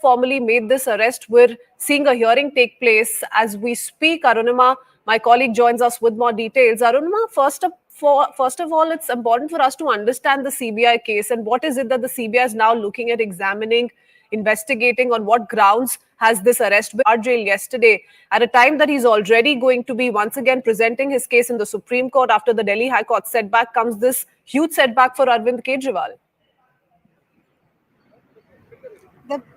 formally made this arrest. We're seeing a hearing take place as we speak. Arunima, my colleague, joins us with more details. Arunima, first of all, it's important for us to understand the CBI case and what is it that the CBI is now looking at examining, investigating, on what grounds has this arrest been jail yesterday at a time that he's already going to be once again presenting his case in the Supreme Court after the Delhi High Court setback. Comes this huge setback for Arvind Kejriwal.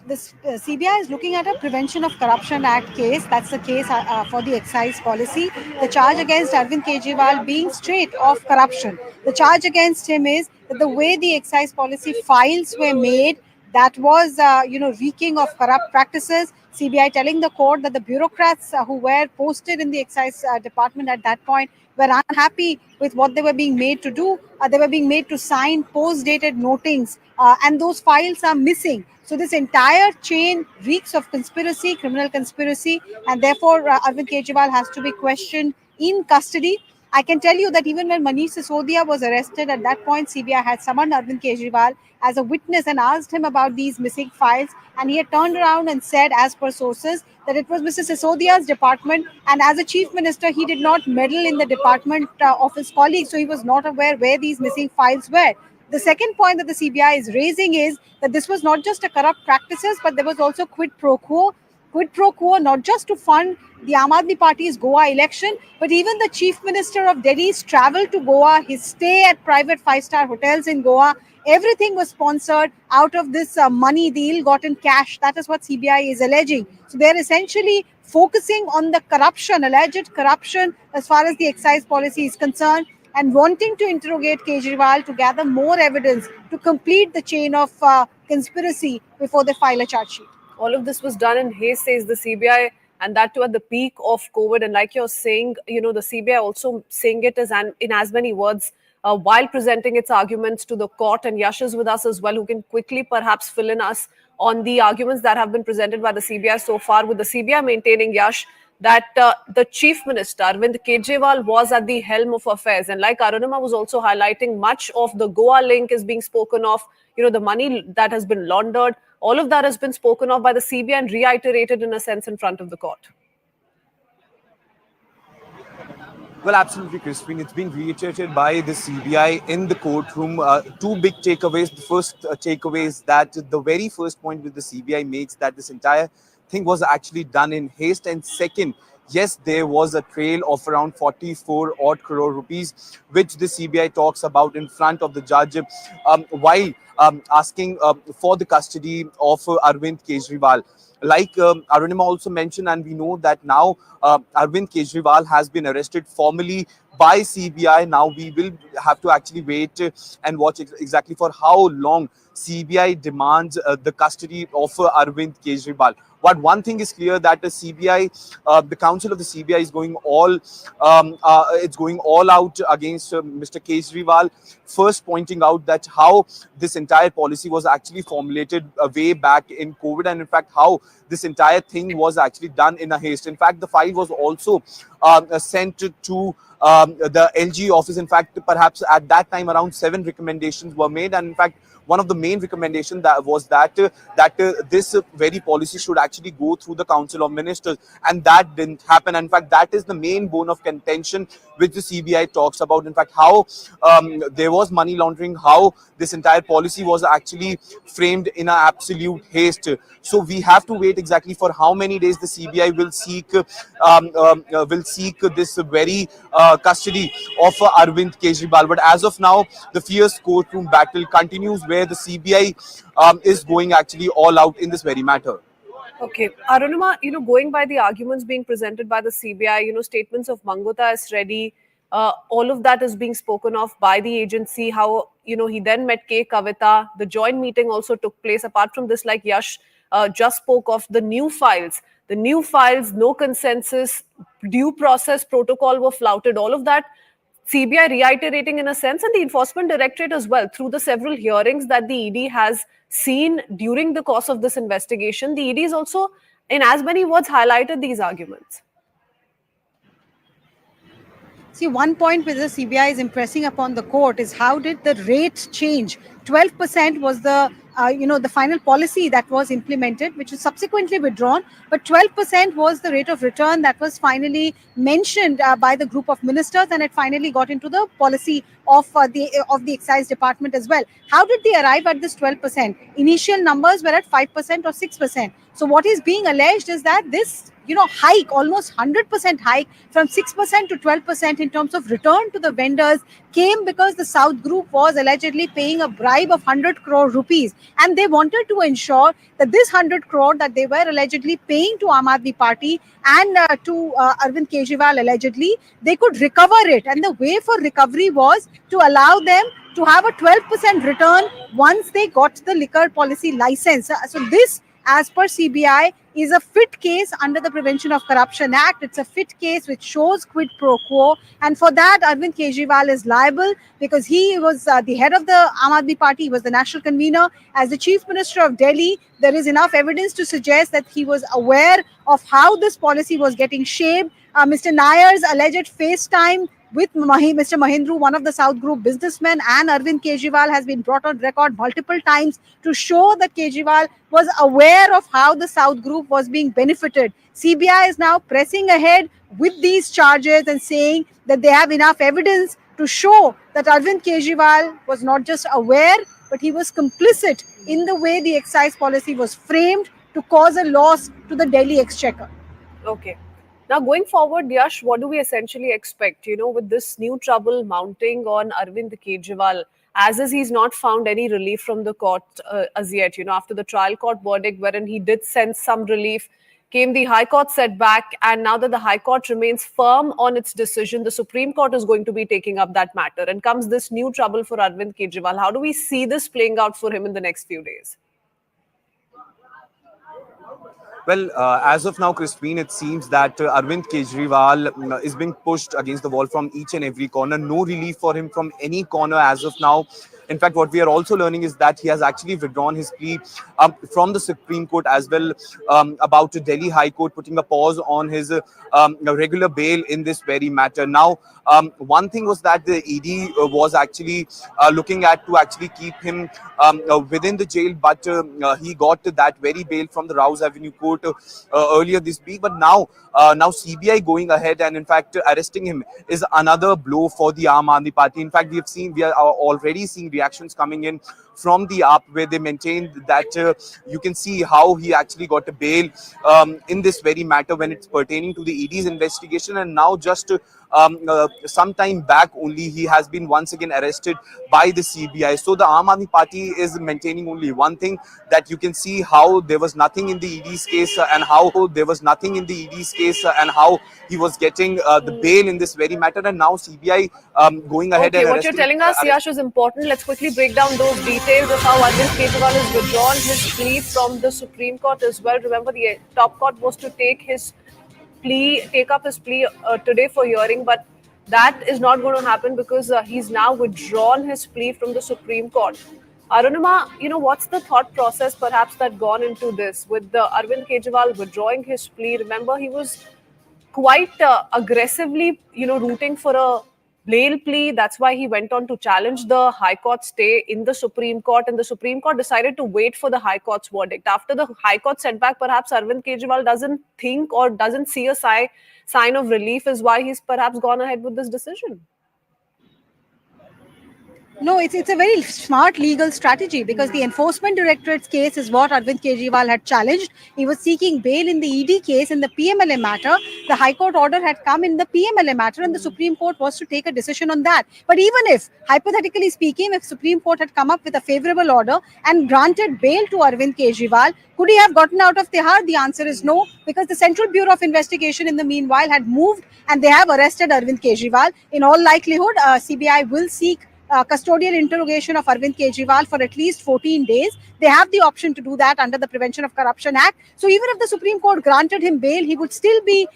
The CBI is looking at a Prevention of Corruption Act case. That's the case for the excise policy. The charge against Arvind Kejriwal being straight of corruption. The charge against him is that the way the excise policy files were made, that was, reeking of corrupt practices. CBI telling the court that the bureaucrats who were posted in the excise department at that point were unhappy with what they were being made to do. They were being made to sign post-dated notings, and those files are missing. So this entire chain reeks of conspiracy, criminal conspiracy, and therefore Arvind Kejriwal has to be questioned in custody. I can tell you that even when Manish Sisodia was arrested, at that point CBI had summoned Arvind Kejriwal as a witness and asked him about these missing files, and he had turned around and said, as per sources, that it was Mr. Sisodia's department, and as a chief minister he did not meddle in the department of his colleagues, so he was not aware where these missing files were. The second point that the CBI is raising is that this was not just a corrupt practices, but there was also quid pro quo. Quid pro quo, not just to fund the Aam Aadmi Party's Goa election, but even the Chief Minister of Delhi's travel to Goa, his stay at private five-star hotels in Goa, everything was sponsored out of this money, the ill-gotten cash. That is what CBI is alleging. So they're essentially focusing on the corruption, alleged corruption, as far as the excise policy is concerned, and wanting to interrogate Kejriwal to gather more evidence to complete the chain of conspiracy before they file a charge sheet. All of this was done in haste, says the CBI, and that too at the peak of COVID. And like you're saying, the CBI also saying it in as many words while presenting its arguments to the court. And Yash is with us as well, who can quickly perhaps fill in us on the arguments that have been presented by the CBI so far, with the CBI maintaining, Yash, that the Chief Minister, Arvind Kejriwal, was at the helm of affairs. And like Arunima was also highlighting, much of the Goa link is being spoken of, the money that has been laundered, all of that has been spoken of by the CBI and reiterated in a sense in front of the court. Well, absolutely, Crispin. It's been reiterated by the CBI in the courtroom. Two big takeaways. The first takeaway is that the very first point which the CBI makes, that this entire thing was actually done in haste. And second, yes, there was a trail of around 44 odd crore rupees, which the CBI talks about in front of the judge while asking for the custody of Arvind Kejriwal. Like Arunima also mentioned, and we know that now Arvind Kejriwal has been arrested formally by CBI. Now we will have to actually wait and watch exactly for how long CBI demands the custody of Arvind Kejriwal. But one thing is clear, that the CBI, the council of the CBI is going it's going all out against Mr. Kejriwal, first pointing out that how this entire policy was actually formulated way back in COVID, and in fact how this entire thing was actually done in a haste. In fact, the file was also sent to the LG office. In fact, perhaps at that time around 7 recommendations were made, and in fact one of the main recommendations that was that this very policy should actually go through the Council of Ministers, and that didn't happen. In fact, that is the main bone of contention which the CBI talks about. In fact, how there was money laundering, how this entire policy was actually framed in an absolute haste. So we have to wait exactly for how many days the CBI will seek this very custody of Arvind Kejriwal. But as of now, the fierce courtroom battle continues, where the CBI is going actually all out in this very matter. Okay, Arunima, going by the arguments being presented by the CBI, statements of Mangota is ready. All of that is being spoken of by the agency. How he then met K. Kavita. The joint meeting also took place. Apart from this, like Yash just spoke of, the new files, no consensus, due process protocol were flouted. All of that CBI reiterating in a sense, and the Enforcement Directorate as well, through the several hearings that the ED has seen during the course of this investigation. The ED has also, in as many words, highlighted these arguments. See, one point which the CBI is impressing upon the court is how did the rate change? 12% was the the final policy that was implemented, which was subsequently withdrawn. But 12% was the rate of return that was finally mentioned by the group of ministers, and it finally got into the policy of the excise department as well. How did they arrive at this 12%? Initial numbers were at 5% or 6%. So what is being alleged is that this hike, almost 100% hike from 6% to 12% in terms of return to the vendors, came because the South Group was allegedly paying a bribe of 100 crore rupees, and they wanted to ensure that this 100 crore that they were allegedly paying to Aam Aadmi Party and to Arvind Kejriwal allegedly, they could recover it, and the way for recovery was to allow them to have a 12% return once they got the liquor policy license. So this, as per CBI, is a fit case under the Prevention of Corruption Act. It's a fit case which shows quid pro quo, and for that Arvind Kejriwal is liable because he was the head of the Aam Aadmi Party. He was the national convener. As the Chief Minister of Delhi, there is enough evidence to suggest that he was aware of how this policy was getting shaped. Mr. Nair's alleged FaceTime with Mr. Mahindra, one of the South Group businessmen, and Arvind Kejriwal has been brought on record multiple times to show that Kejriwal was aware of how the South Group was being benefited. CBI is now pressing ahead with these charges and saying that they have enough evidence to show that Arvind Kejriwal was not just aware, but he was complicit in the way the excise policy was framed to cause a loss to the Delhi exchequer. Okay. Now, going forward, Yash, what do we essentially expect? With this new trouble mounting on Arvind Kejriwal, as is he's not found any relief from the court as yet. After the trial court verdict, wherein he did sense some relief, came the High Court setback, and now that the High Court remains firm on its decision, the Supreme Court is going to be taking up that matter. And comes this new trouble for Arvind Kejriwal. How do we see this playing out for him in the next few days? Well, as of now, Crispine, it seems that Arvind Kejriwal is being pushed against the wall from each and every corner. No relief for him from any corner as of now. In fact, what we are also learning is that he has actually withdrawn his plea from the Supreme Court as well, about the Delhi High Court putting a pause on his regular bail in this very matter. Now, one thing was that the ED was actually looking at to actually keep him within the jail, but he got that very bail from the Rouse Avenue Court earlier this week. But now CBI going ahead and in fact arresting him is another blow for the Aam Aadmi Party. In fact, we are already seeing reactions coming in from the AAP, where they maintained that you can see how he actually got a bail in this very matter when it's pertaining to the ED's investigation, and now just some time back only he has been once again arrested by the CBI. So the Aam Aadmi Party is maintaining only one thing, that you can see how there was nothing in the ED's case and how he was getting the bail in this very matter, and now CBI going ahead and what arresting. You're telling us, Yash, is important. Let's quickly break down those details of how Arvind Kejriwal has withdrawn his plea from the Supreme Court as well. Remember, the top court was to take up his plea today for hearing, but that is not going to happen because he's now withdrawn his plea from the Supreme Court. Arunima, what's the thought process perhaps that gone into this with the Arvind Kejriwal withdrawing his plea? Remember, he was quite aggressively, rooting for a bail plea. That's why he went on to challenge the High Court stay in the Supreme Court, and the Supreme Court decided to wait for the High Court's verdict. After the High Court setback, perhaps Arvind Kejriwal doesn't think or doesn't see a sign of relief, is why he's perhaps gone ahead with this decision. No, it's a very smart legal strategy because the Enforcement Directorate's case is what Arvind Kejriwal had challenged. He was seeking bail in the ED case in the PMLA matter. The High Court order had come in the PMLA matter, and the Supreme Court was to take a decision on that. But even if, hypothetically speaking, if Supreme Court had come up with a favorable order and granted bail to Arvind Kejriwal, could he have gotten out of Tihar? The answer is no, because the Central Bureau of Investigation in the meanwhile had moved and they have arrested Arvind Kejriwal. In all likelihood, CBI will seek custodial interrogation of Arvind Kejriwal for at least 14 days. They have the option to do that under the Prevention of Corruption Act. So even if the Supreme Court granted him bail, he would still be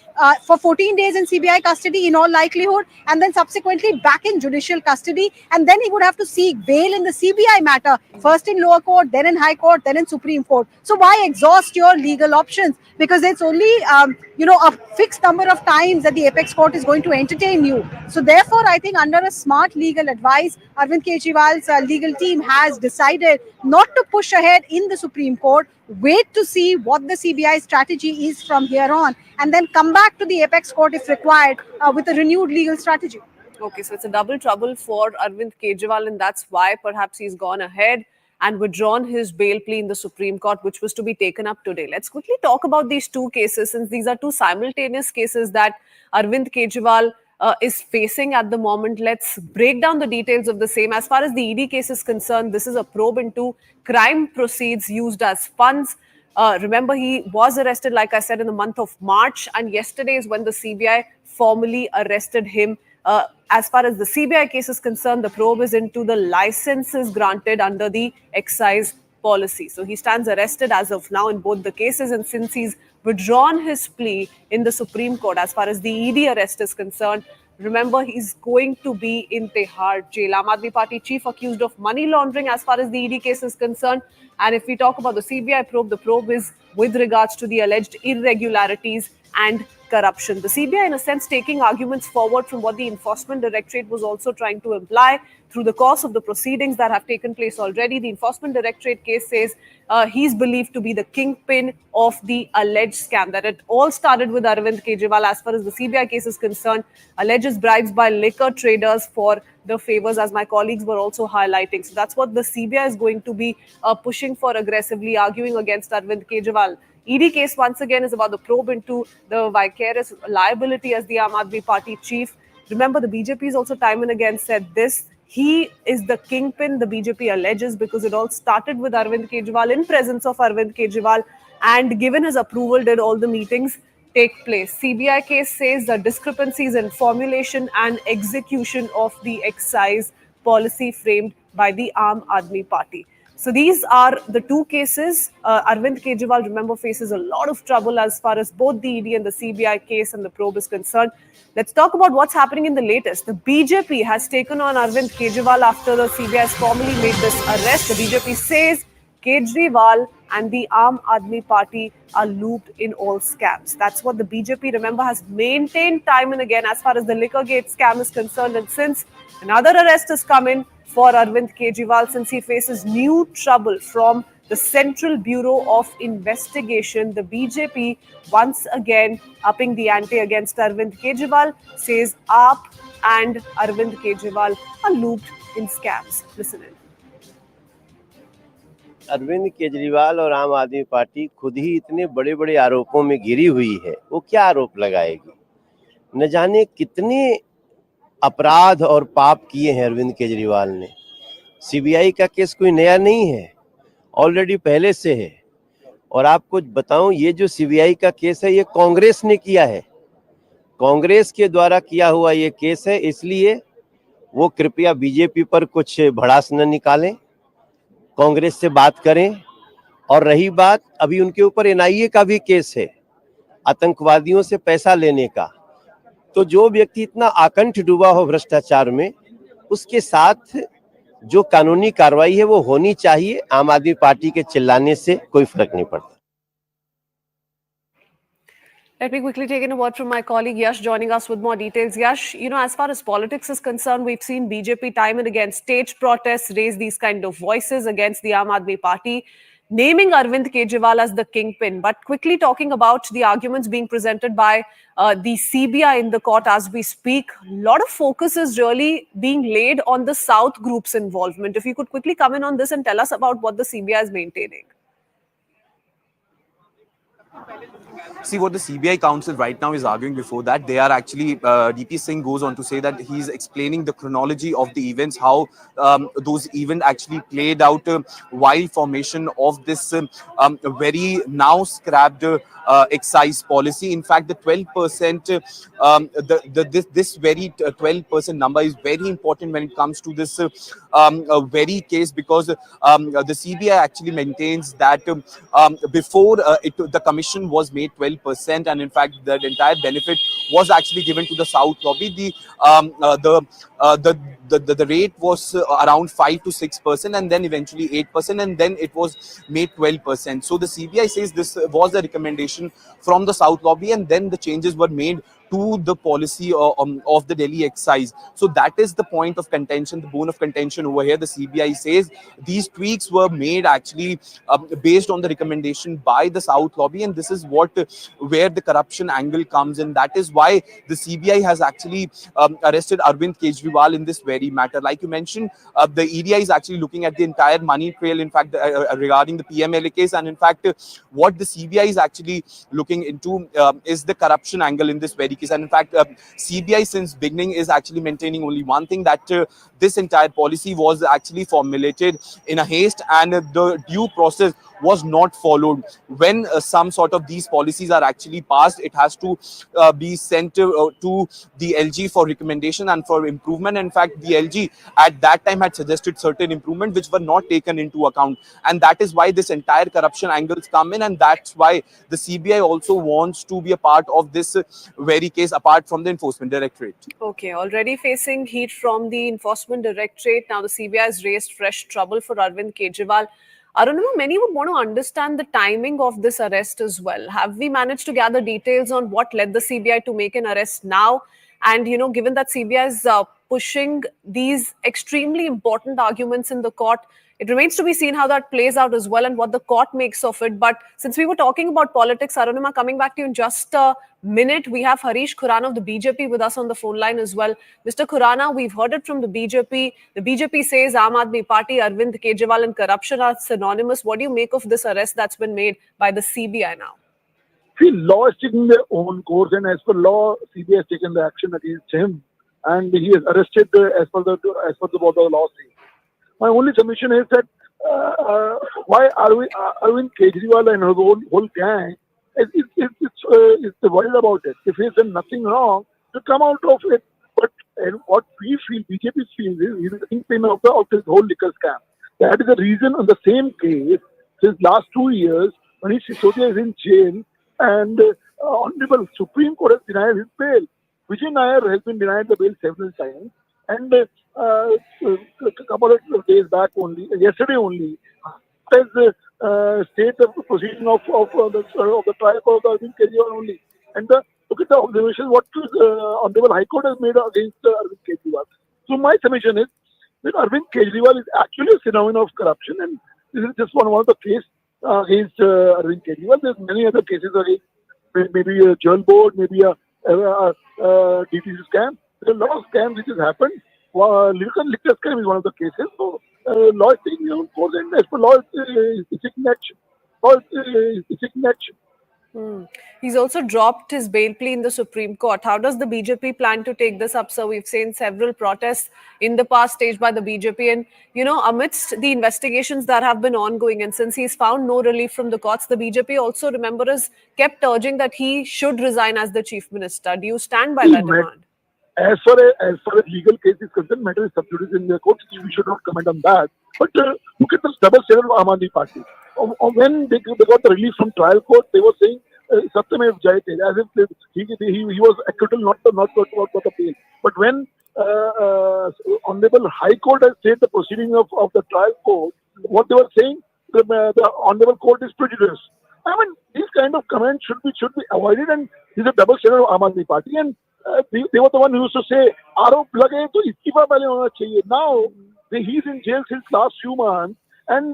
for 14 days in CBI custody in all likelihood, and then subsequently back in judicial custody. And then he would have to seek bail in the CBI matter, first in lower court, then in High Court, then in Supreme Court. So why exhaust your legal options? Because it's only a fixed number of times that the apex court is going to entertain you. So therefore, I think under a smart legal advice, Arvind Kejriwal's legal team has decided not to push ahead in the Supreme Court, wait to see what the CBI strategy is from here on, and then come back to the apex court if required with a renewed legal strategy. Okay, so it's a double trouble for Arvind Kejriwal, and that's why perhaps he's gone ahead and withdrawn his bail plea in the Supreme Court, which was to be taken up today. Let's quickly talk about these two cases, since these are two simultaneous cases that Arvind Kejriwal is facing at the moment. Let's break down the details of the same. As far as the ED case is concerned, this is a probe into crime proceeds used as funds. Remember, he was arrested, like I said, in the month of March, and yesterday is when the CBI formally arrested him. As far as the CBI case is concerned, the probe is into the licenses granted under the excise policy. So he stands arrested as of now in both the cases, and since he's withdrawn his plea in the Supreme Court, as far as the ED arrest is concerned, remember, he's going to be in Tihar jail. Aam Aadmi Party chief accused of money laundering as far as the ED case is concerned. And if we talk about the CBI probe, the probe is with regards to the alleged irregularities and corruption. The CBI, in a sense, taking arguments forward from what the Enforcement Directorate was also trying to imply through the course of the proceedings that have taken place already. The Enforcement Directorate case says he's believed to be the kingpin of the alleged scam, that it all started with Arvind Kejriwal. As far as the CBI case is concerned, alleges bribes by liquor traders for the favors, as my colleagues were also highlighting. So that's what the CBI is going to be pushing for aggressively, arguing against Arvind Kejriwal. ED case, once again, is about the probe into the vicarious liability as the Aam Aadmi Party chief. Remember, the BJP has also time and again said this. He is the kingpin, the BJP alleges, because it all started with Arvind Kejriwal, in presence of Arvind Kejriwal, and given his approval, did all the meetings take place. CBI case says the discrepancies in formulation and execution of the excise policy framed by the Aam Aadmi Party. So these are the two cases. Arvind Kejriwal, remember, faces a lot of trouble as far as both the ED and the CBI case and the probe is concerned. Let's talk about what's happening in the latest. The BJP has taken on Arvind Kejriwal after the CBI has formally made this arrest. The BJP says Kejriwal and the Aam Aadmi Party are looped in all scams. That's what the BJP, remember, has maintained time and again as far as the Liquorgate scam is concerned. And since another arrest has come in for Arvind Kejriwal, since he faces new trouble from the Central Bureau of Investigation, the BJP once again upping the ante against Arvind Kejriwal, says AAP and Arvind Kejriwal are looped in scams. Listen in. Arvind Kejriwal और आम आदमी party खुद ही इतने बड़े बड़े आरोपों में घिरी हुई है, वो क्या आरोप लगाएगी? न जाने कितने अपराध और पाप किए हैं अरविंद केजरीवाल ने। सीबीआई का केस कोई नया नहीं है, ऑलरेडी पहले से है। और आपको बताऊं, ये जो सीबीआई का केस है, ये कांग्रेस ने किया है, कांग्रेस के द्वारा किया हुआ ये केस है। इसलिए वो कृपया बीजेपी पर कुछ भड़ास न निकालें, कांग्रेस से बात करें। और रही बात, अभी उनके ऊपर एनआईए का भी केस है, आतंकवादियों से पैसा लेने का। तो जो व्यक्ति इतना आकंठ डूबा हो भ्रष्टाचार में, उसके साथ जो कानूनी कार्रवाई है वो होनी चाहिए। आम आदमी पार्टी के चिल्लाने से कोई फर्क नहीं पड़ता। Let me quickly take in a word from my colleague Yash joining us with more details. Yash, as far as politics is concerned, we've seen BJP time and again stage protests, raise these kind of voices against the Aam Aadmi Party, naming Arvind Kejriwal as the kingpin. But quickly talking about the arguments being presented by the CBI in the court as we speak, a lot of focus is really being laid on the South group's involvement. If you could quickly come in on this and tell us about what the CBI is maintaining. See, what the CBI counsel right now is arguing before that, they are actually, DP Singh goes on to say that he's explaining the chronology of the events, how those events actually played out while formation of this very now scrapped excise policy. In fact, the 12%, this very 12% number is very important when it comes to this very case, because the CBI actually maintains that before the commission was made 12%, and in fact the entire benefit was actually given to the South lobby. The rate was around 5 to 6%, and then eventually 8%, and then it was made 12%. So the CBI says this was a recommendation from the South lobby, and then the changes were made to the policy of the Delhi excise. So that is the point of contention, the bone of contention over here. The CBI says these tweaks were made actually based on the recommendation by the South lobby, and this is where the corruption angle comes in. That is why the CBI has actually arrested Arvind Kejriwal in this very matter. Like you mentioned, the EDI is actually looking at the entire money trail, in fact, regarding the PMLA case, and in fact, what the CBI is actually looking into is the corruption angle in this very case. And in fact, CBI since beginning is actually maintaining only one thing, that this entire policy was actually formulated in a haste, and the due process was not followed. When some sort of these policies are actually passed, it has to be sent to the LG for recommendation and for improvement. In fact, the LG at that time had suggested certain improvements which were not taken into account, and that is why this entire corruption angles come in, and that's why the CBI also wants to be a part of this very case apart from the enforcement directorate. Okay, already facing heat from the enforcement directorate. Now the CBI has raised fresh trouble for Arvind Kejriwal. Arunima, many would want to understand the timing of this arrest as well. Have we managed to gather details on what led the CBI to make an arrest now? And, given that CBI is pushing these extremely important arguments in the court, it remains to be seen how that plays out as well and what the court makes of it. But since we were talking about politics, Arunima, coming back to you in just a minute, we have Harish Khurana of the BJP with us on the phone line as well. Mr. Khurana, we've heard it from the BJP. The BJP says Aam Aadmi Party, Arvind Kejriwal and corruption are synonymous. What do you make of this arrest that's been made by the CBI now? See, law is taking their own course, and as per law, CBI has taken the action against him, and he is arrested as per what the law says. My only submission is that why Arvind Kejriwal and his whole gang is worried about it. If he's done nothing wrong, to come out of it. But what we feel, BJP feels, is he's the kingpin of this whole liquor scam. That is the reason on the same case, since last 2 years, Manish Sisodia is in jail, and Honorable Supreme Court has denied his bail. Vijay Nair has been denied the bail several times, and a couple of days back only, yesterday only, has state the proceeding of the trial court of Arvind Kejriwal only. And look at the observations what Honorable High Court has made against Arvind Kejriwal. So my submission is that Arvind Kejriwal is actually a phenomenon of corruption, and this is just one of the cases against Arvind Kejriwal. There's many other cases against maybe a jewel board, maybe a DTC scam. There are a lot of scams which has happened. Liquor scam is one of the cases. So law is taking its own course, and as per law, it's taking action. He's also dropped his bail plea in the Supreme Court. How does the BJP plan to take this up, sir? We've seen several protests in the past staged by the BJP, and amidst the investigations that have been ongoing, and since he's found no relief from the courts, the BJP also, remember, has kept urging that he should resign as the chief minister. Do you stand by that demand? As far as legal case is concerned, matter is sub judice in the courts. We should not comment on that. But look at this double standard of Aam Aadmi Party. When they got the relief from trial court, they were saying Satyamev Jayate, as if he was acquittal, not the bail. But when Honorable High Court has said the proceeding of the trial court, what they were saying, the Honorable Court is prejudiced. I mean, these kind of comments should be avoided, and this is a double standard of Aam Aadmi Party. And they were the one who used to say, "Arop lage to istifa pehle hona chahiye." Now he's in jail since last few months, and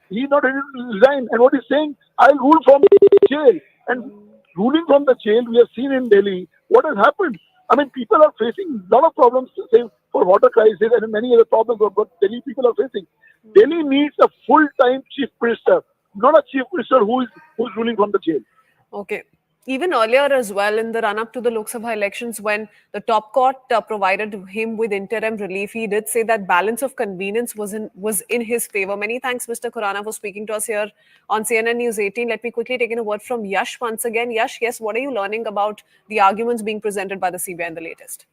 he's not ready to resign. And what he's saying, "I'll rule from jail." And ruling from the jail, we have seen in Delhi what has happened. I mean, people are facing a lot of problems, say for water crisis and many other problems what Delhi people are facing. Delhi needs a full-time chief minister, not a chief minister who's ruling from the jail. Okay. Even earlier as well, in the run-up to the Lok Sabha elections, when the top court provided him with interim relief, he did say that balance of convenience was in his favor. Many thanks, Mr. Khurana, for speaking to us here on CNN News 18. Let me quickly take in a word from Yash once again. Yash, yes, what are you learning about the arguments being presented by the CBI in the latest?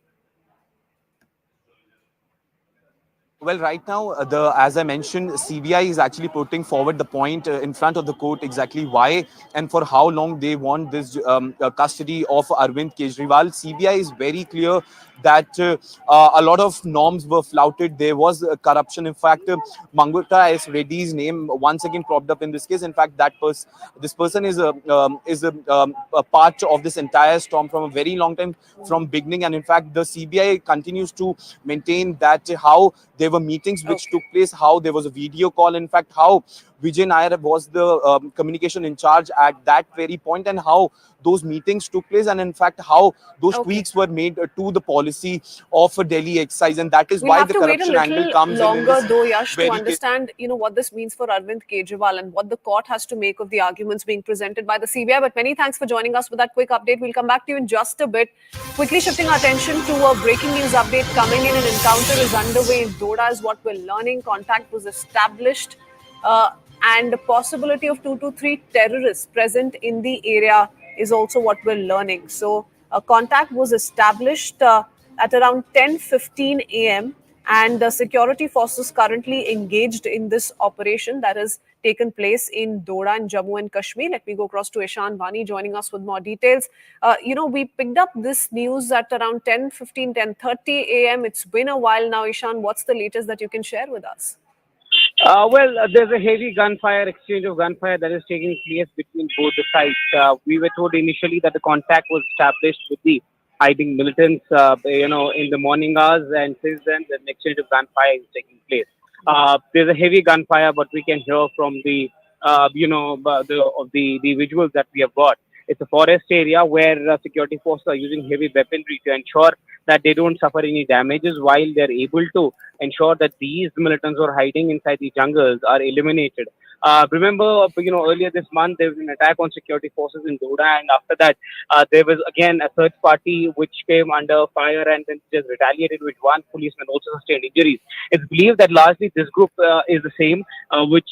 Well, right now, as I mentioned, CBI is actually putting forward the point in front of the court exactly why and for how long they want this custody of Arvind Kejriwal. CBI is very clear that a lot of norms were flouted. There was corruption. In fact, Mangota S. Reddy's name once again propped up in this case. In fact, this person is a part of this entire storm from a very long time, from beginning. And in fact, the CBI continues to maintain that how there were meetings which took place, how there was a video call, in fact, how Vijay Nair was the communication in charge at that very point, and how those meetings took place, and in fact how those tweaks were made to the policy of Delhi excise, and that is We'll why have the to wait a corruption angle little comes in longer, this though, Yash, to very case. understand, what this means for Arvind Kejriwal and what the court has to make of the arguments being presented by the CBI. But many thanks for joining us with that quick update. We'll come back to you in just a bit. Quickly shifting our attention to a breaking news update coming in. An encounter is underway in Doda, is what we're learning. Contact was established, and the possibility of 2 to 3 terrorists present in the area is also what we're learning. So, contact was established at around 10:15 a.m. and the security forces currently engaged in this operation that has taken place in Doda in Jammu and Kashmir. Let me go across to Ishan Vani joining us with more details. We picked up this news at around 10:15, 10:30 a.m. It's been a while now. Ishan, what's the latest that you can share with us? There's a heavy exchange of gunfire that is taking place between both the sides. We were told initially that the contact was established with the hiding militants, in the morning hours, and since then, the exchange of gunfire is taking place. There's a heavy gunfire, but we can hear from the visuals that we have got. It's a forest area where security forces are using heavy weaponry to ensure that they don't suffer any damages, while they're able to ensure that these militants who are hiding inside the jungles are eliminated. Remember, earlier this month there was an attack on security forces in Doda, and after that there was again a third party which came under fire and then just retaliated with one policeman also sustained injuries. It's believed that largely this group is the same which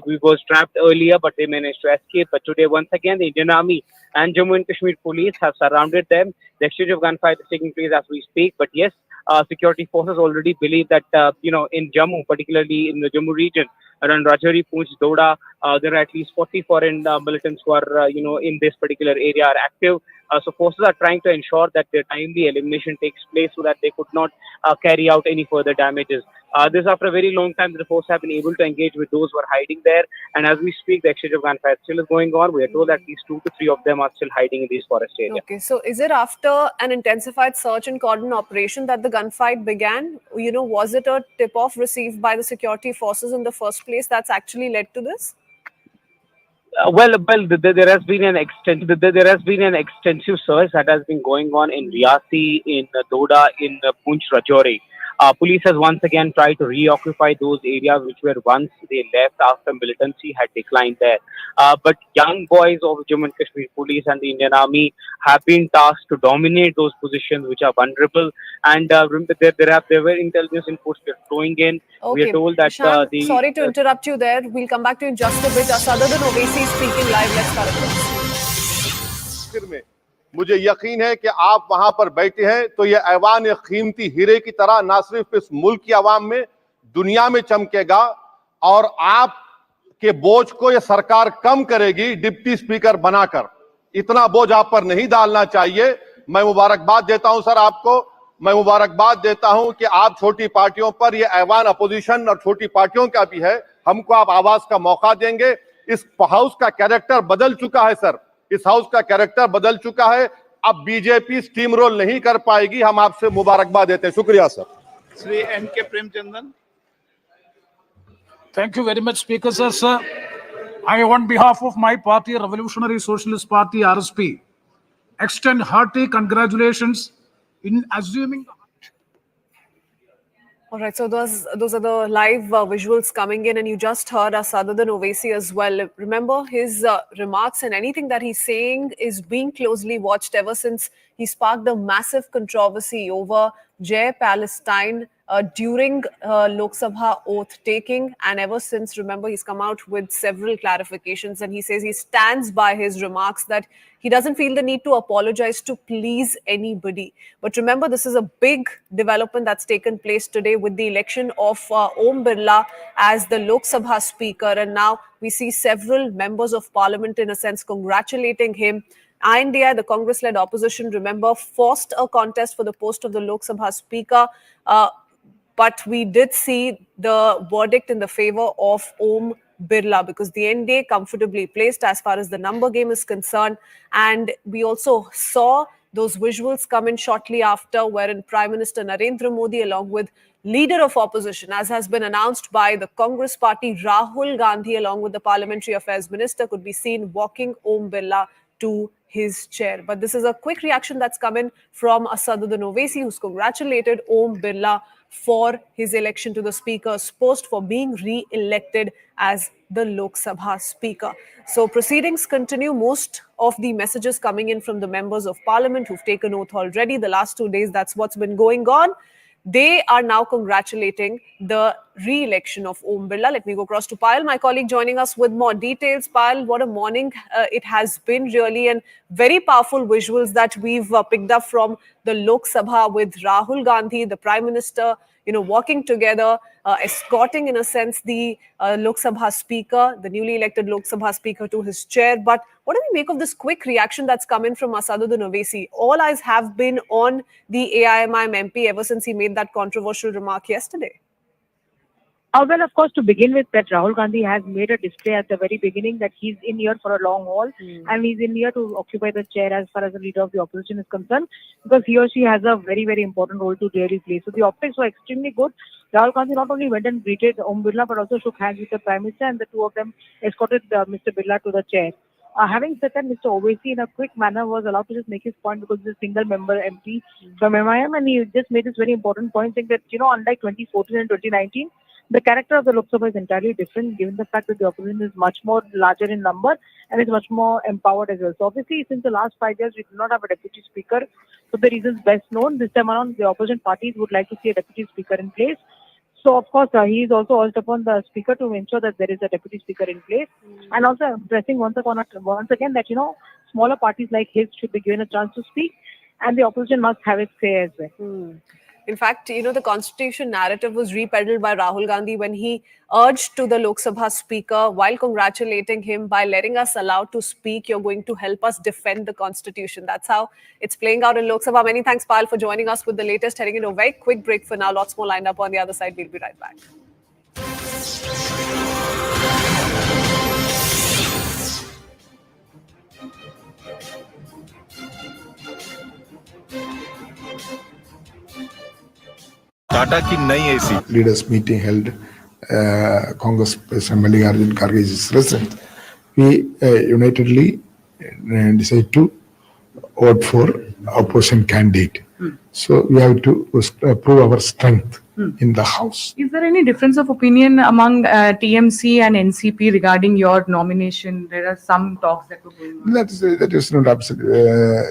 we was trapped earlier, but they managed to escape. But today, once again, the Indian Army and Jammu and Kashmir police have surrounded them. The exchange of gunfire is taking place as we speak. But yes, security forces already believe that, in Jammu, particularly in the Jammu region, around Rajouri, Poonch, Doda, there are at least 40 foreign militants who are, in this particular area are active. So forces are trying to ensure that their timely elimination takes place so that they could not carry out any further damages. This after a very long time, the forces have been able to engage with those who are hiding there. And as we speak, the exchange of gunfire still is going on. We are told that at least 2 to 3 of them are still hiding in these forest areas. Okay, so is it after an intensified search and cordon operation that the gunfight began? Was it a tip-off received by the security forces in the first place that's actually led to this? There has been an extensive search that has been going on in Riyasi, in Doda, in Poonch, Rajouri. Police has once again tried to reoccupy those areas which were once they left after militancy had declined there. But young boys of Jammu and Kashmir police and the Indian Army have been tasked to dominate those positions which are vulnerable. And remember, there were intelligence inputs flowing in. Okay. We are told that Ishan, sorry to interrupt you there. We'll come back to you in just a bit. Sadhuddin Owaisi is speaking live. Let's start with. मुझे यकीन है कि आप वहां पर बैठे हैं तो ये ऐवान एक कीमती हीरे की तरह ना सिर्फ इस मुल्क की आवाम में, दुनिया में चमकेगा, और आप के बोझ को ये सरकार कम करेगी डिप्टी स्पीकर बनाकर। इतना बोझ आप पर नहीं डालना चाहिए। मैं मुबारकबाद देता हूं सर आपको, मैं मुबारकबाद देता हूं कि आप छोटी पार्टियों पर, ये ऐवान अपोजिशन और छोटी पार्टियों का भी है, हमको आप आवाज का मौका देंगे। इस हाउस का कैरेक्टर बदल चुका है सर, इस हाउस का कैरेक्टर बदल चुका है। अब बीजेपी स्टीम रोल नहीं कर पाएगी। हम आपसे मुबारकबाद देते हैं। शुक्रिया sir. Shri N K. Premchandan. Thank you very much, Speaker sir. Sir, I, on behalf of my party, Revolutionary Socialist Party, RSP, extend hearty congratulations in assuming. All right, so those are the live visuals coming in, and you just heard Sadhuddin Owaisi as well. Remember, his remarks and anything that he's saying is being closely watched ever since he sparked a massive controversy over Jai Palestine during Lok Sabha oath taking, and ever since, remember, he's come out with several clarifications, and he says he stands by his remarks that he doesn't feel the need to apologize to please anybody. But remember, this is a big development that's taken place today with the election of Om Birla as the Lok Sabha speaker, and now we see several members of parliament, in a sense, congratulating him INDI, the Congress-led opposition, remember, forced a contest for the post of the Lok Sabha Speaker. But we did see the verdict in the favor of Om Birla because the NDA comfortably placed as far as the number game is concerned. And we also saw those visuals come in shortly after, wherein Prime Minister Narendra Modi, along with leader of opposition, as has been announced by the Congress party, Rahul Gandhi, along with the Parliamentary Affairs Minister, could be seen walking Om Birla to his chair. But this is a quick reaction that's come in from Asaduddin Owaisi, who's congratulated Om Birla for his election to the Speaker's post, for being re-elected as the Lok Sabha Speaker. So proceedings continue. Most of the messages coming in from the members of Parliament who've taken oath already. The last 2 days, that's what's been going on. They are now congratulating the re-election of Om Birla. Let me go across to Payal, my colleague, joining us with more details. Payal, what a morning it has been, really, and very powerful visuals that we've picked up from the Lok Sabha with Rahul Gandhi, the Prime Minister, walking together, escorting, in a sense, the Lok Sabha Speaker, the newly elected Lok Sabha Speaker, to his chair. But what do we make of this quick reaction that's come in from Asaduddin Owaisi? All eyes have been on the AIMIM MP ever since he made that controversial remark yesterday. Well, of course, to begin with, that Rahul Gandhi has made a display at the very beginning that he's in here for a long haul and he's in here to occupy the chair as far as the leader of the opposition is concerned, because he or she has a very, very important role to really play. So the optics were extremely good. Rahul Gandhi not only went and greeted Om Birla but also shook hands with the Prime Minister, and the two of them escorted Mr. Birla to the chair. Having said that, Mr. Owaisi in a quick manner was allowed to just make his point because he's a single member MP from MIM, and he just made this very important point saying that, unlike 2014 and 2019, the character of the Lok Sabha is entirely different, given the fact that the opposition is much more larger in number and is much more empowered as well. So obviously, since the last 5 years, we do not have a deputy speaker for the reasons best known. This time around, the opposition parties would like to see a deputy speaker in place. So, of course, he is also urged upon the speaker to ensure that there is a deputy speaker in place. And also pressing once again that, smaller parties like his should be given a chance to speak, and the opposition must have its say as well. In fact, the constitution narrative was repeddled by Rahul Gandhi when he urged to the Lok Sabha Speaker, while congratulating him, by letting us allowed to speak, you're going to help us defend the constitution. That's how it's playing out in Lok Sabha. Many thanks, Payal, for joining us with the latest. Heading into a very quick break for now. Lots more lined up on the other side. We'll be right back. Tata की नई AC leaders meeting held Congress President Mallikarjun Kharge's residence. We unitedly decided to vote for opposition candidate. So we have to prove our strength in the house. Is there any difference of opinion among TMC and NCP regarding your nomination? There are some talks that were going on. That is not absolutely.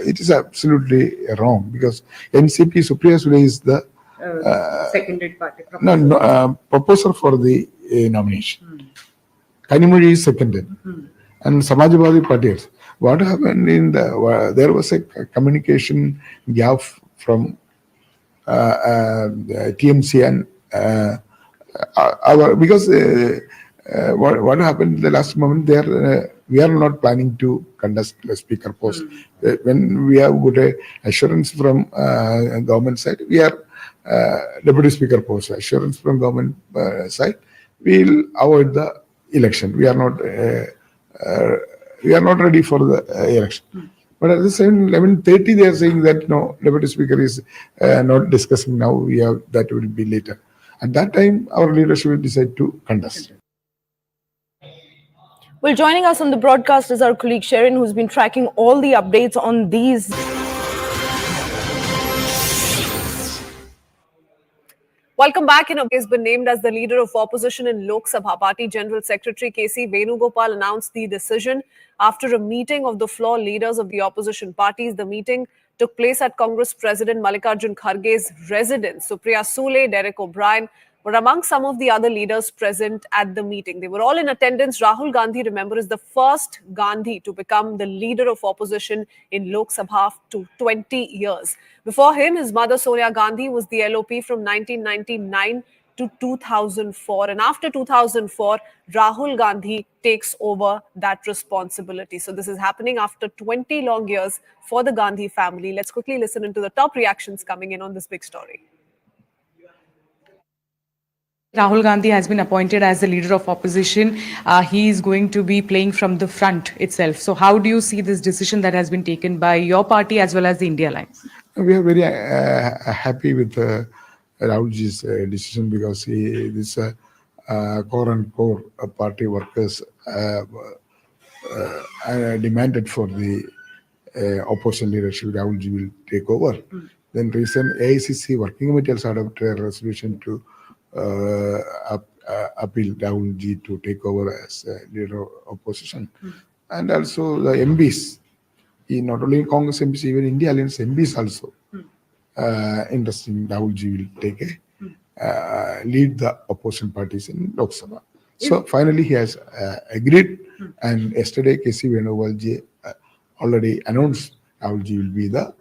It is absolutely wrong, because NCP Supriya Sule is the seconded party. Proposer for the nomination. Kanimuri is seconded, and Samajwadi Party. What happened there was a communication gap from TMC and because what happened in the last moment there, we are not planning to contest the speaker post. When we have got assurance from government side, we are deputy speaker post. Assurance from government side, we will avoid the election. We are not ready for the election. But at the same 11:30, they are saying that no, deputy speaker is not discussing now. That will be later. At that time, our leadership will decide to contest. Well, joining us on the broadcast is our colleague Sharon, who's been tracking all the updates on these. Welcome back. Has been named as the leader of opposition in Lok Sabha. Party General Secretary KC Venugopal announced the decision after a meeting of the floor leaders of the opposition parties. The meeting took place at Congress President Mallikarjun Kharge's residence. Supriya Sule, Derek O'Brien were among some of the other leaders present at the meeting. They were all in attendance. Rahul Gandhi, remember, is the first Gandhi to become the leader of opposition in Lok Sabha to 20 years. Before him, his mother Sonia Gandhi was the LOP from 1999 to to 2004. And after 2004, Rahul Gandhi takes over that responsibility. So this is happening after 20 long years for the Gandhi family. Let's quickly listen into the top reactions coming in on this big story. Rahul Gandhi has been appointed as the leader of opposition. He is going to be playing from the front itself. So how do you see this decision that has been taken by your party as well as the India Alliance? We are very happy with Rahulji's decision because this core and core party workers demanded for the opposition leadership. Rahulji will take over. Then recent AICC working committee also adopted a resolution to appeal Rahulji to take over as leader of opposition. And also the MPs, not only Congress MPs, even India Alliance MPs also interesting. Rahulji will take lead the opposition parties in Lok Sabha. So finally he has agreed, and yesterday K.C. Venugopalji already announced Rahulji will be the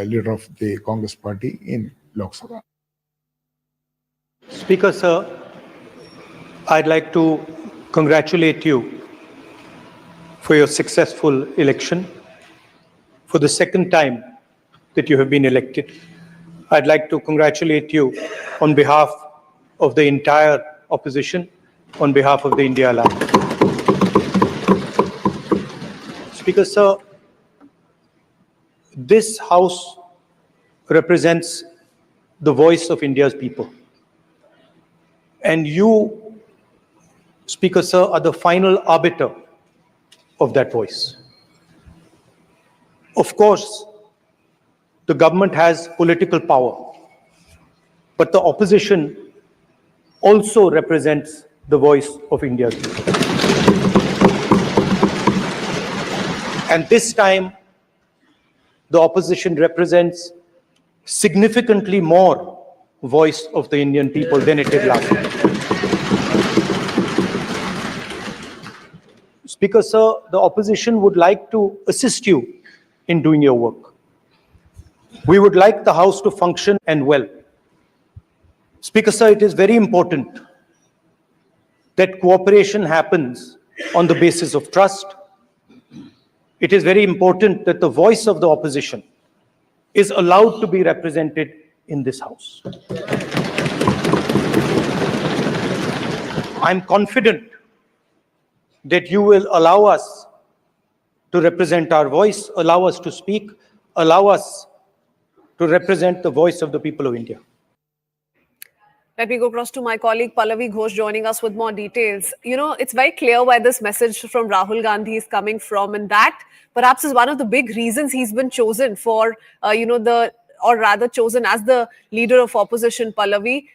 leader of the Congress party in Lok Sabha. Speaker, sir, I'd like to congratulate you for your successful election. For the second time that you have been elected, I'd like to congratulate you on behalf of the entire opposition, on behalf of the India Alliance. Speaker, sir, this House represents the voice of India's people. And you, Speaker, sir, are the final arbiter of that voice. Of course, the government has political power, but the opposition also represents the voice of India's people. And this time, the opposition represents significantly more voice of the Indian people than it did last time. Speaker, sir, the opposition would like to assist you in doing your work. We would like the House to function and well. Speaker, sir, it is very important that cooperation happens on the basis of trust. It is very important that the voice of the opposition is allowed to be represented in this House. I'm confident that you will allow us to represent our voice, allow us to speak, allow us to represent the voice of the people of India. Let me go across to my colleague Pallavi Ghosh joining us with more details. You know, it's very clear where this message from Rahul Gandhi is coming from, and that perhaps is one of the big reasons he's been chosen for, or rather chosen as the leader of opposition, Pallavi.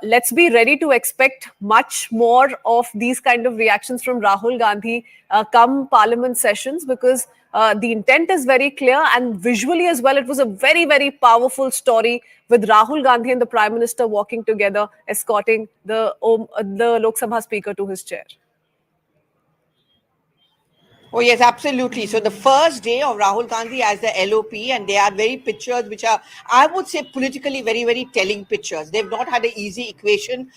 Let's be ready to expect much more of these kind of reactions from Rahul Gandhi come parliament sessions, because the intent is very clear, and visually as well, it was a very, very powerful story with Rahul Gandhi and the Prime Minister walking together, escorting the Lok Sabha Speaker to his chair. Oh, yes, absolutely. So the first day of Rahul Gandhi as the LOP, and they are very pictures which are, I would say, politically very, very telling pictures. They've not had an easy equation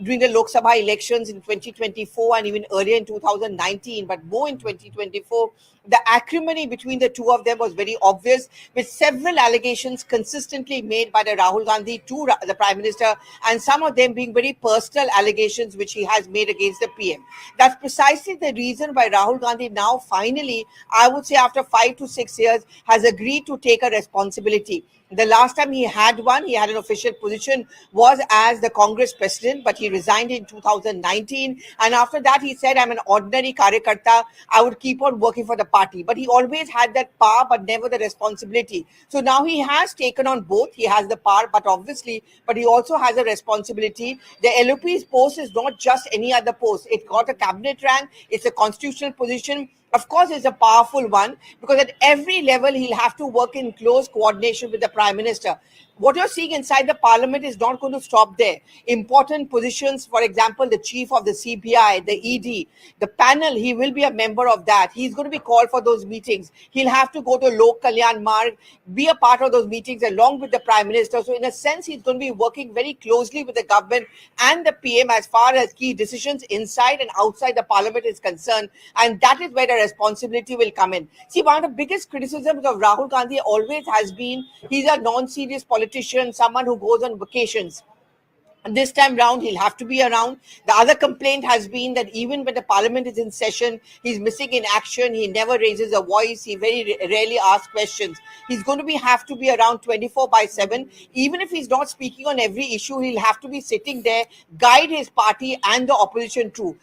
during the Lok Sabha elections in 2024 and even earlier in 2019, but more in 2024. The acrimony between the two of them was very obvious, with several allegations consistently made by the Rahul Gandhi to the Prime Minister, and some of them being very personal allegations which he has made against the PM. That's precisely the reason why Rahul Gandhi now finally, I would say after 5 to 6 years, has agreed to take a responsibility. The last time he had an official position, was as the Congress president, but he resigned in 2019. And after that, he said, I'm an ordinary karyakarta. I would keep on working for the party. But he always had that power, but never the responsibility. So now he has taken on both. He has the power, but he also has a responsibility. The LOP's post is not just any other post. It got a cabinet rank. It's a constitutional position. of course, it's a powerful one because at every level he'll have to work in close coordination with the Prime Minister. What you're seeing inside the Parliament is not going to stop there. Important positions, for example, the chief of the CBI, the ED, the panel, he will be a member of that. He's going to be called for those meetings. He'll have to go to Lok Kalyan Marg, be a part of those meetings along with the Prime Minister. So in a sense, he's going to be working very closely with the government and the PM as far as key decisions inside and outside the Parliament is concerned. And that is where the responsibility will come in. See, one of the biggest criticisms of Rahul Gandhi always has been he's a non-serious politician, someone who goes on vacations. And this time round, he'll have to be around. The other complaint has been that even when the parliament is in session, he's missing in action. He never raises a voice. He very rarely asks questions. He's going to have to be around 24/7. Even if he's not speaking on every issue, he'll have to be sitting there, guide his party and the opposition through.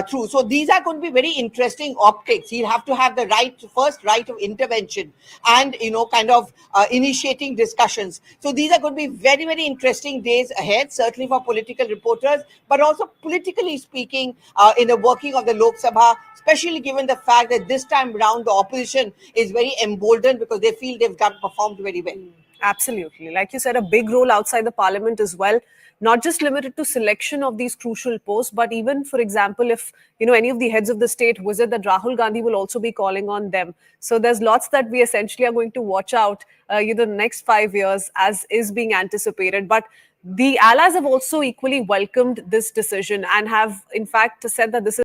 So these are going to be very interesting optics. He'll have to have the first right of intervention and, kind of initiating discussions. So these are going to be very, very interesting days ahead, certainly for political reporters, but also politically speaking in the working of the Lok Sabha, especially given the fact that this time round the opposition is very emboldened because they feel they've performed very well. Absolutely. Like you said, a big role outside the parliament as well, not just limited to selection of these crucial posts, but even, for example, if, any of the heads of the state visit, that Rahul Gandhi will also be calling on them. So there's lots that we essentially are going to watch out, the next 5 years as is being anticipated. But the allies have also equally welcomed this decision and have, in fact, said that this is